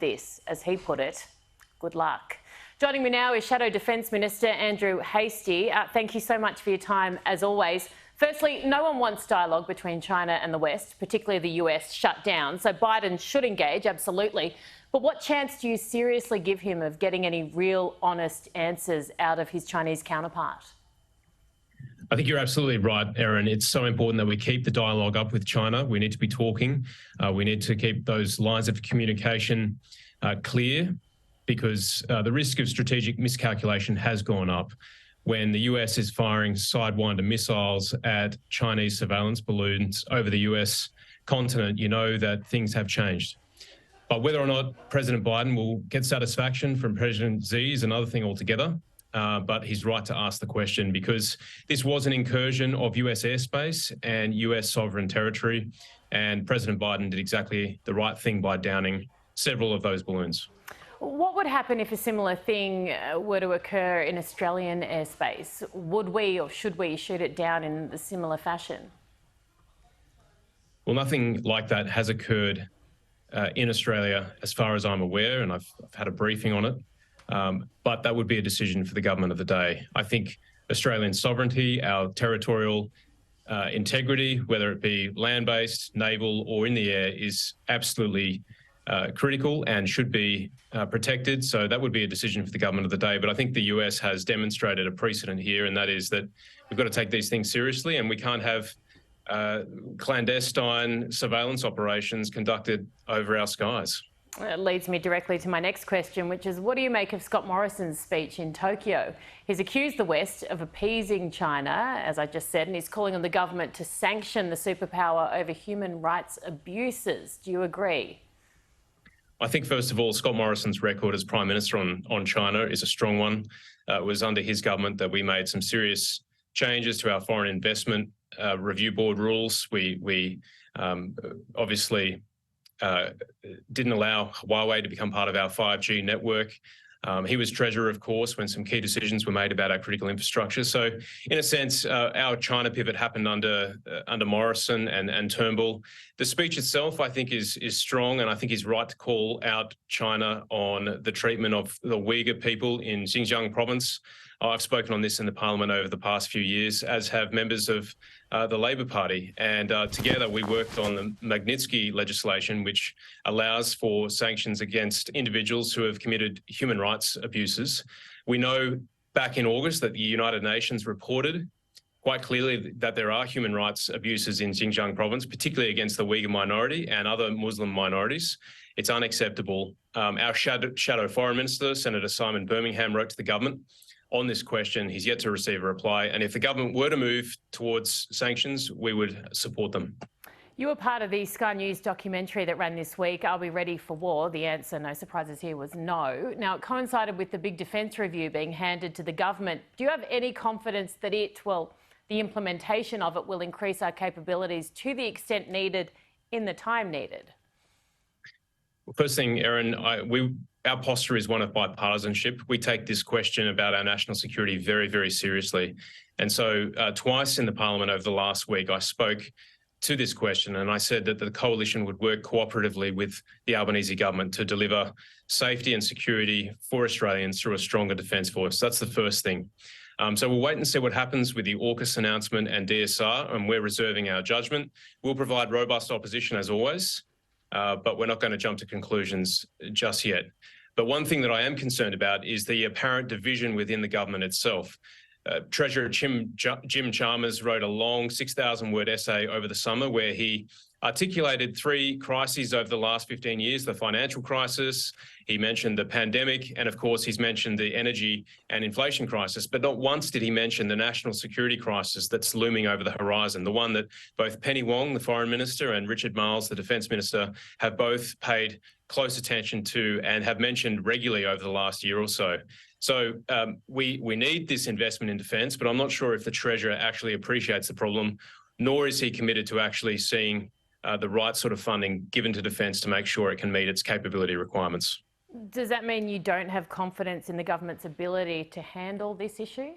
this, as he put it. Good luck. Joining me now is Shadow Defence Minister Andrew Hastie. Thank you so much for your time, as always. Firstly, no one wants dialogue between China and the West, particularly the US, shut down. So Biden should engage, absolutely. But what chance do you seriously give him of getting any real, honest answers out of his Chinese counterpart? I think you're absolutely right, Erin. It's so important that we keep the dialogue up with China. We need to be talking. We need to keep those lines of communication clear, because the risk of strategic miscalculation has gone up. When the US is firing Sidewinder missiles at Chinese surveillance balloons over the US continent, you know that things have changed. But whether or not President Biden will get satisfaction from President Xi is another thing altogether. But he's right to ask the question, because this was an incursion of US airspace and US sovereign territory, and President Biden did exactly the right thing by downing several of those balloons. What would happen if a similar thing were to occur in Australian airspace? Would we or should we shoot it down in a similar fashion? Well, nothing like that has occurred in Australia, as far as I'm aware, and I've had a briefing on it. But that would be a decision for the government of the day. I think Australian sovereignty, our territorial integrity, whether it be land-based, naval or in the air, is absolutely critical and should be protected. So that would be a decision for the government of the day. But I think the US has demonstrated a precedent here, and that is that we've got to take these things seriously, and we can't have clandestine surveillance operations conducted over our skies. It leads me directly to my next question, which is, what do you make of Scott Morrison's speech in Tokyo? He's accused the West of appeasing China, as I just said, and he's calling on the government to sanction the superpower over human rights abuses. Do you agree? I think, first of all, Scott Morrison's record as Prime Minister on China is a strong one. It was under his government that we made some serious changes to our foreign investment review board rules. We obviously didn't allow Huawei to become part of our 5G network. He was treasurer, of course, when some key decisions were made about our critical infrastructure. So, in a sense, our China pivot happened under Morrison and Turnbull. The speech itself, I think, is strong, and I think he's right to call out China on the treatment of the Uyghur people in Xinjiang province. I've spoken on this in the Parliament over the past few years, as have members of the Labor Party. And together we worked on the Magnitsky legislation, which allows for sanctions against individuals who have committed human rights abuses. We know back in August that the United Nations reported quite clearly that there are human rights abuses in Xinjiang province, particularly against the Uyghur minority and other Muslim minorities. It's unacceptable. Our shadow foreign minister, Senator Simon Birmingham, wrote to the government on this question. He's yet to receive a reply. And if the government were to move towards sanctions, we would support them. You were part of the Sky News documentary that ran this week, Are We Ready for War? The answer, no surprises here, was no. Now, it coincided with the big defence review being handed to the government. Do you have any confidence that the implementation of it will increase our capabilities to the extent needed in the time needed? Well, first thing, Erin, our posture is one of bipartisanship. We take this question about our national security very, very seriously. And so twice in the Parliament over the last week, I spoke to this question, and I said that the coalition would work cooperatively with the Albanese government to deliver safety and security for Australians through a stronger defence force. That's the first thing. So we'll wait and see what happens with the AUKUS announcement and DSR, and we're reserving our judgment. We'll provide robust opposition as always, but we're not going to jump to conclusions just yet. But one thing that I am concerned about is the apparent division within the government itself. Treasurer Jim Chalmers wrote a long 6,000-word essay over the summer where he articulated three crises over the last 15 years, the financial crisis, he mentioned the pandemic, and of course he's mentioned the energy and inflation crisis, but not once did he mention the national security crisis that's looming over the horizon, the one that both Penny Wong, the foreign minister, and Richard Marles, the defence minister, have both paid close attention to and have mentioned regularly over the last year or so. So we need this investment in defence, but I'm not sure if the Treasurer actually appreciates the problem, nor is he committed to actually seeing the right sort of funding given to defence to make sure it can meet its capability requirements. Does that mean you don't have confidence in the government's ability to handle this issue?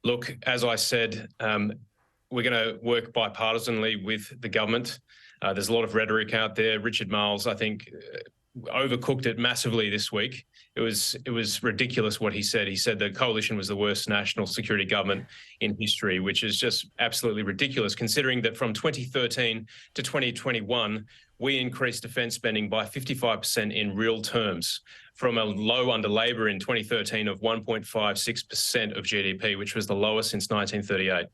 Look, as I said, we're going to work bipartisanly with the government. There's a lot of rhetoric out there. Richard Marles, I think, overcooked it massively this week. It was ridiculous what he said. He said the coalition was the worst national security government in history, which is just absolutely ridiculous, considering that from 2013 to 2021, we increased defence spending by 55% in real terms, from a low under Labor in 2013 of 1.56% of GDP, which was the lowest since 1938.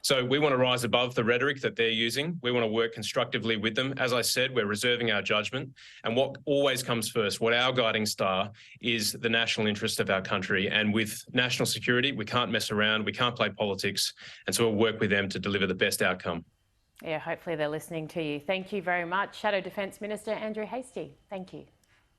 So we want to rise above the rhetoric that they're using. We want to work constructively with them. As I said, we're reserving our judgment. And what always comes first, what our guiding star is the national interest of our country. And with national security, we can't mess around, we can't play politics. And so we'll work with them to deliver the best outcome. Yeah, hopefully they're listening to you. Thank you very much, Shadow Defence Minister Andrew Hastie. Thank you.